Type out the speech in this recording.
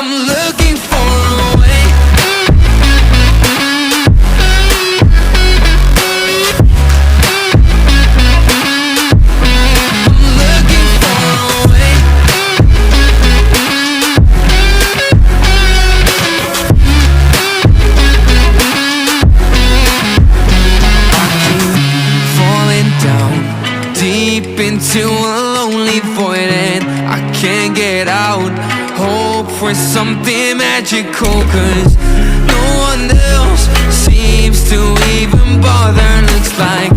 I'm looking for a way. I'm looking for a way. I keep falling down deep into a lonely void and I can't get out. Hope for something magical, 'cause no one else seems to even bother. Looks like